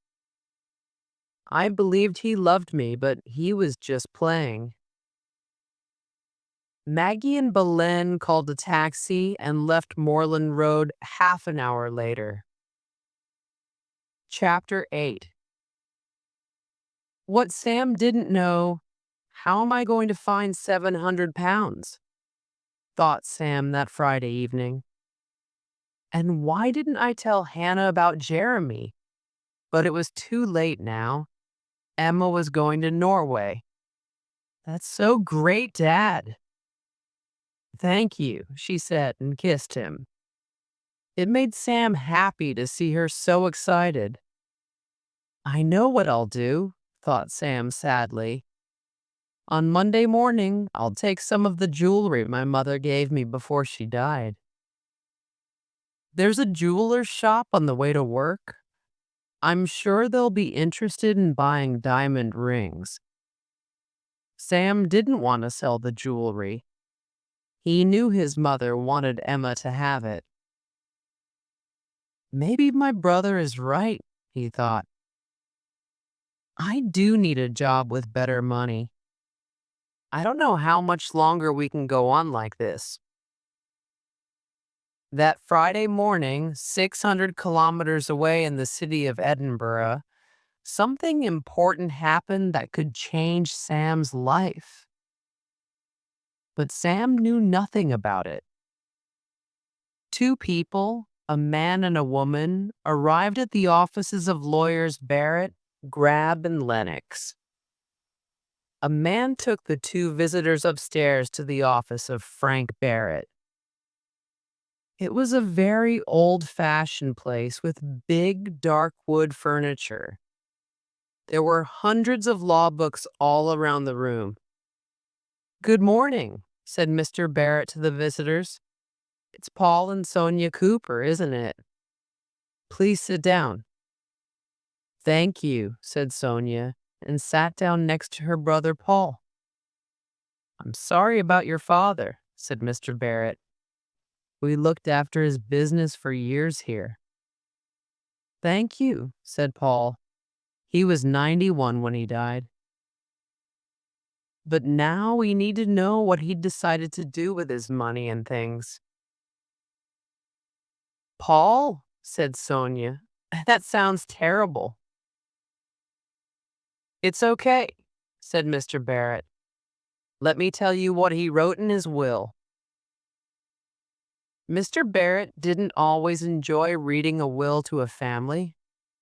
I believed he loved me, but he was just playing." Maggie and Belen called a taxi and left Moreland Road half an hour later. Chapter 8. What Sam didn't know. How am I going to find 700 pounds? Thought Sam that Friday evening. And why didn't I tell Hannah about Jeremy? But it was too late now. Emma was going to Norway. "That's so great, Dad." "Thank you," she said and kissed him. It made Sam happy to see her so excited. "I know what I'll do," thought Sam sadly. "On Monday morning, I'll take some of the jewelry my mother gave me before she died. There's a jeweler's shop on the way to work. I'm sure they'll be interested in buying diamond rings." Sam didn't want to sell the jewelry. He knew his mother wanted Emma to have it. "Maybe my brother is right," he thought. "I do need a job with better money. I don't know how much longer we can go on like this." That Friday morning, 600 kilometers away in the city of Edinburgh, something important happened that could change Sam's life. But Sam knew nothing about it. Two people, a man and a woman, arrived at the offices of lawyers Barrett, Grab, and Lennox. A man took the two visitors upstairs to the office of Frank Barrett. It was a very old-fashioned place with big, dark wood furniture. There were hundreds of law books all around the room. "Good morning," said Mr. Barrett to the visitors. "It's Paul and Sonia Cooper, isn't it? Please sit down." "Thank you," said Sonia, and sat down next to her brother Paul. "I'm sorry about your father," said Mr. Barrett. "We looked after his business for years here." "Thank you," said Paul. "He was 91 when he died." "But now we need to know what he decided to do with his money and things." "Paul," said Sonia, "that sounds terrible." "It's okay," said Mr. Barrett. "Let me tell you what he wrote in his will." Mr. Barrett didn't always enjoy reading a will to a family.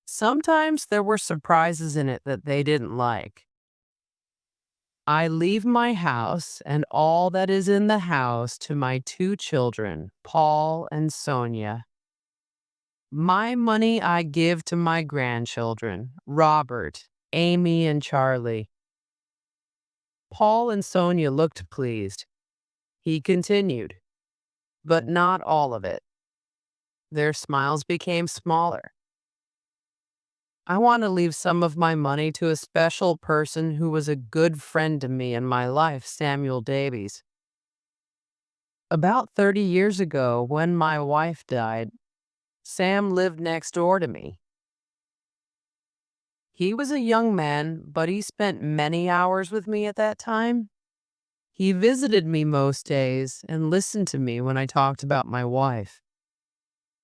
Sometimes there were surprises in it that they didn't like. "I leave my house and all that is in the house to my two children, Paul and Sonia. My money I give to my grandchildren, Robert, Amy, and Charlie." Paul and Sonia looked pleased. He continued, "But not all of it." Their smiles became smaller. "I want to leave some of my money to a special person who was a good friend to me in my life, Samuel Davies. About 30 years ago, when my wife died, Sam lived next door to me. He was a young man, but he spent many hours with me at that time. He visited me most days and listened to me when I talked about my wife.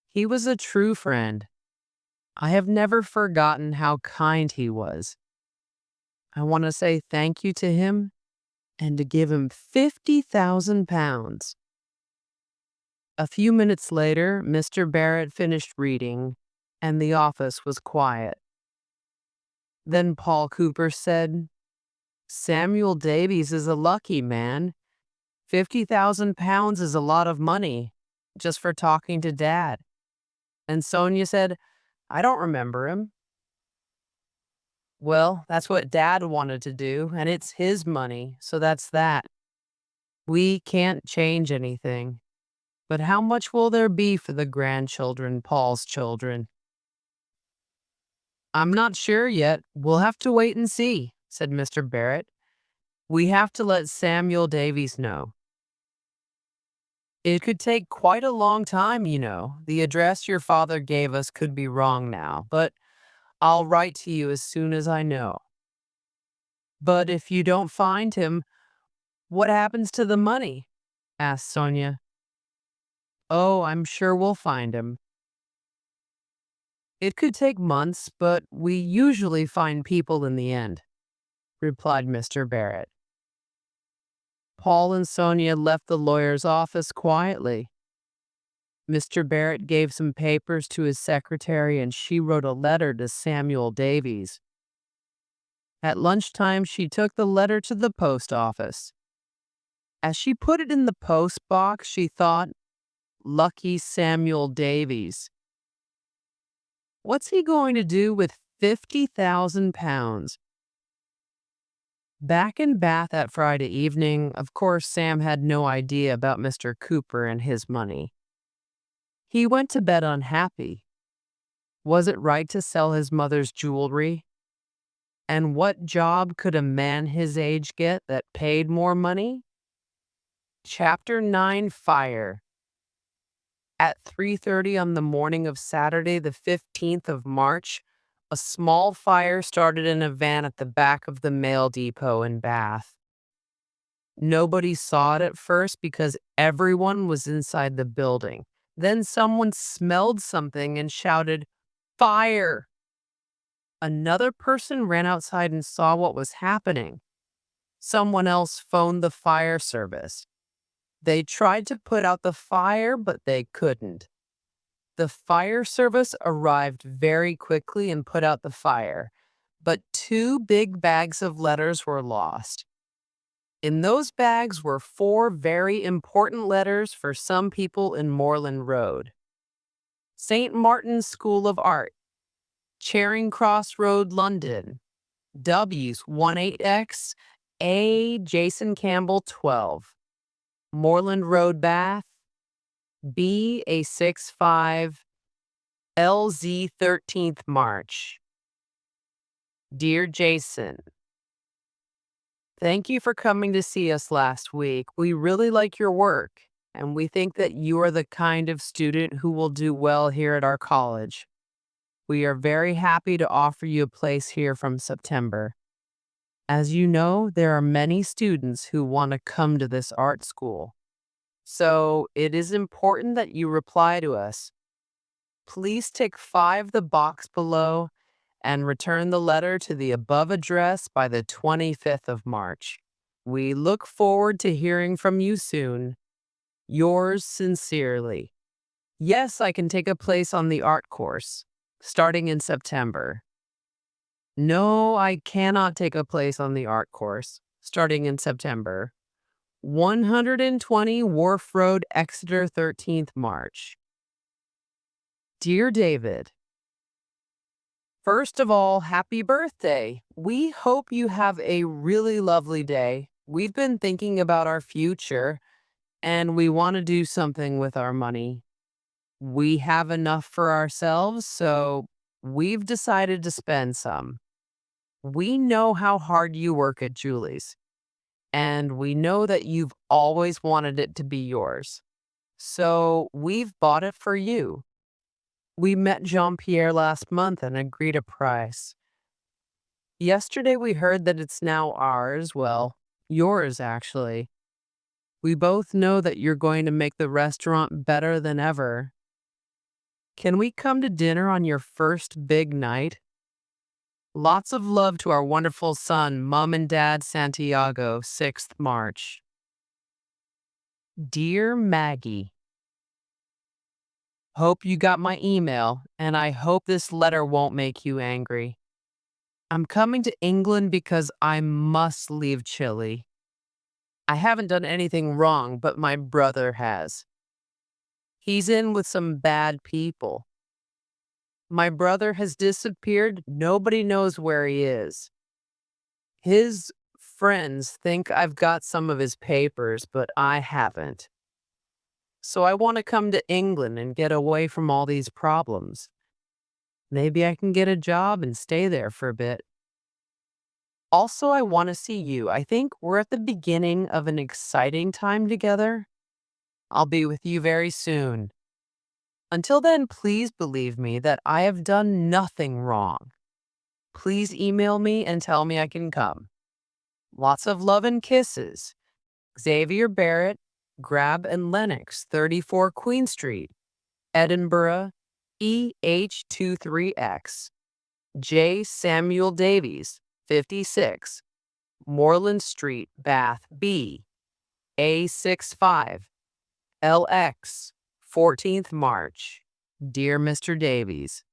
He was a true friend. I have never forgotten how kind he was. I want to say thank you to him and to give him 50,000 pounds." A few minutes later, Mr. Barrett finished reading, and the office was quiet. Then Paul Cooper said, "Samuel Davies is a lucky man. 50,000 pounds is a lot of money, just for talking to Dad." And Sonia said, "I don't remember him." "Well, that's what Dad wanted to do, and it's his money, so that's that. We can't change anything. But how much will there be for the grandchildren, Paul's children?" "I'm not sure yet. We'll have to wait and see," said Mr. Barrett. "We have to let Samuel Davies know. It could take quite a long time, you know. The address your father gave us could be wrong now, but I'll write to you as soon as I know." "But if you don't find him, what happens to the money?" asked Sonia. "Oh, I'm sure we'll find him. It could take months, but we usually find people in the end," replied Mr. Barrett. Paul and Sonia left the lawyer's office quietly. Mr. Barrett gave some papers to his secretary and she wrote a letter to Samuel Davies. At lunchtime, she took the letter to the post office. As she put it in the post box, she thought, "Lucky Samuel Davies. What's he going to do with 50,000 pounds?" Back in Bath that Friday evening, of course, Sam had no idea about Mr. Cooper and his money. He went to bed unhappy. Was it right to sell his mother's jewelry? And what job could a man his age get that paid more money? Chapter 9, Fire. At 3:30 on the morning of Saturday, the 15th of March, a small fire started in a van at the back of the mail depot in Bath. Nobody saw it at first because everyone was inside the building. Then someone smelled something and shouted, "Fire!" Another person ran outside and saw what was happening. Someone else phoned the fire service. They tried to put out the fire, but they couldn't. The fire service arrived very quickly and put out the fire, but two big bags of letters were lost. In those bags were four very important letters for some people in Moreland Road. St. Martin's School of Art, Charing Cross Road, London, W's 18X, A. Jason Campbell 12, Moreland Road, Bath, B. A 65, LZ 13th March. Dear Jason, thank you for coming to see us last week. We really like your work, and we think that you are the kind of student who will do well here at our college. We are very happy to offer you a place here from September. As you know, there are many students who want to come to this art school. So it is important that you reply to us. Please tick 5 the box below and return the letter to the above address by the 25th of March. We look forward to hearing from you soon. Yours sincerely. Yes, I can take a place on the art course, starting in September. No, I cannot take a place on the art course, starting in September. 120 Wharf Road, Exeter, 13th March. Dear David, first of all, happy birthday. We hope you have a really lovely day. We've been thinking about our future and we want to do something with our money. We have enough for ourselves, so we've decided to spend some. We know how hard you work at Julie's, and we know that you've always wanted it to be yours. So we've bought it for you. We met Jean-Pierre last month and agreed a price. Yesterday we heard that it's now ours, well, yours actually. We both know that you're going to make the restaurant better than ever. Can we come to dinner on your first big night? Lots of love to our wonderful son, Mom and Dad Santiago, 6th March. Dear Maggie, hope you got my email, and I hope this letter won't make you angry. I'm coming to England because I must leave Chile. I haven't done anything wrong, but my brother has. He's in with some bad people. My brother has disappeared. Nobody knows where he is. His friends think I've got some of his papers, but I haven't. So I want to come to England and get away from all these problems. Maybe I can get a job and stay there for a bit. Also, I want to see you. I think we're at the beginning of an exciting time together. I'll be with you very soon. Until then, please believe me that I have done nothing wrong. Please email me and tell me I can come. Lots of love and kisses. Xavier Barrett, Grab and Lennox, 34 Queen Street, Edinburgh, EH23X. J. Samuel Davies, 56, Moreland Street, Bath, B. A65, LX, 14th March. Dear Mr. Davies,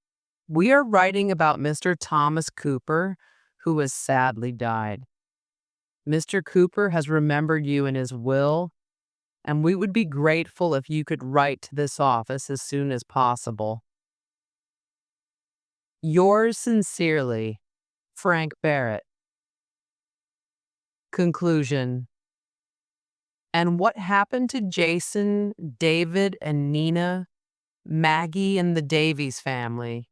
we are writing about Mr. Thomas Cooper, who has sadly died. Mr. Cooper has remembered you in his will, and we would be grateful if you could write to this office as soon as possible. Yours sincerely, Frank Barrett. Conclusion. And what happened to Jason, David, and Nina, Maggie, and the Davies family?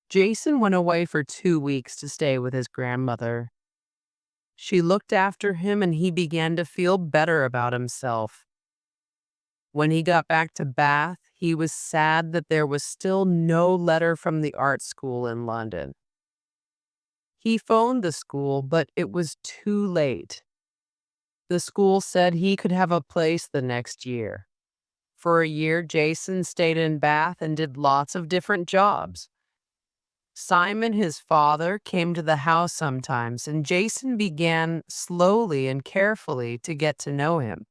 Jason went away for 2 weeks to stay with his grandmother. She looked after him and he began to feel better about himself. When he got back to Bath, he was sad that there was still no letter from the art school in London. He phoned the school, but it was too late. The school said he could have a place the next year. For a year, Jason stayed in Bath and did lots of different jobs. Simon, his father, came to the house sometimes, and Jason began slowly and carefully to get to know him.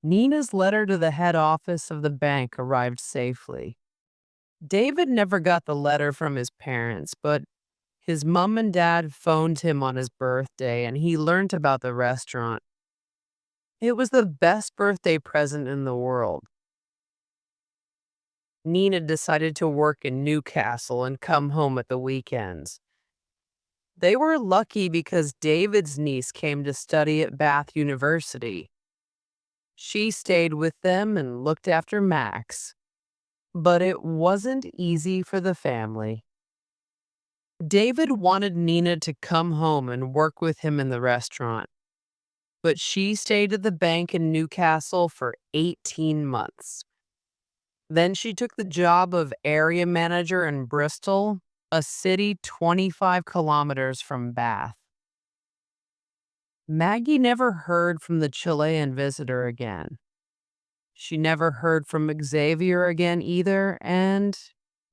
Nina's letter to the head office of the bank arrived safely. David never got the letter from his parents, but his mom and dad phoned him on his birthday, and he learned about the restaurant. It was the best birthday present in the world. Nina decided to work in Newcastle and come home at the weekends. They were lucky because David's niece came to study at Bath University. She stayed with them and looked after Max. But it wasn't easy for the family. David wanted Nina to come home and work with him in the restaurant, but she stayed at the bank in Newcastle for 18 months. Then she took the job of area manager in Bristol, a city 25 kilometers from Bath. Maggie never heard from the Chilean visitor again. She never heard from Xavier again either, and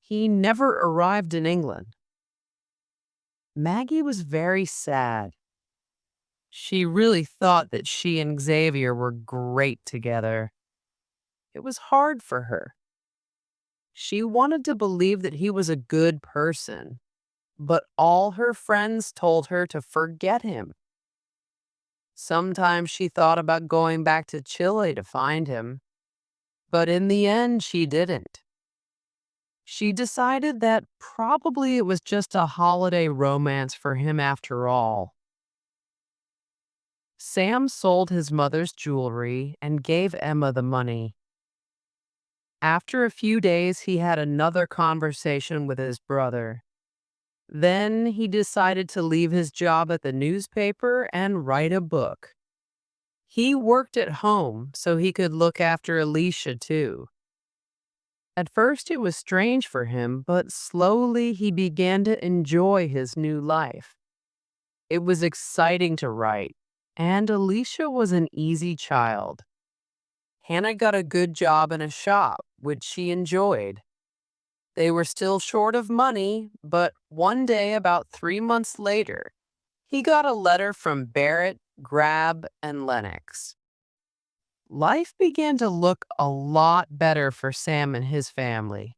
He never arrived in England. Maggie was very sad. She really thought that she and Xavier were great together. It was hard for her. She wanted to believe that he was a good person, but all her friends told her to forget him. Sometimes she thought about going back to Chile to find him, but in the end, she didn't. She decided that probably it was just a holiday romance for him after all. Sam sold his mother's jewelry and gave Emma the money. After a few days, he had another conversation with his brother. Then he decided to leave his job at the newspaper and write a book. He worked at home so he could look after Alicia too. At first, it was strange for him, but slowly he began to enjoy his new life. It was exciting to write, and Alicia was an easy child. Hannah got a good job in a shop, which she enjoyed. They were still short of money, but one day, about 3 months later, he got a letter from Barrett, Grab, and Lennox. Life began to look a lot better for Sam and his family.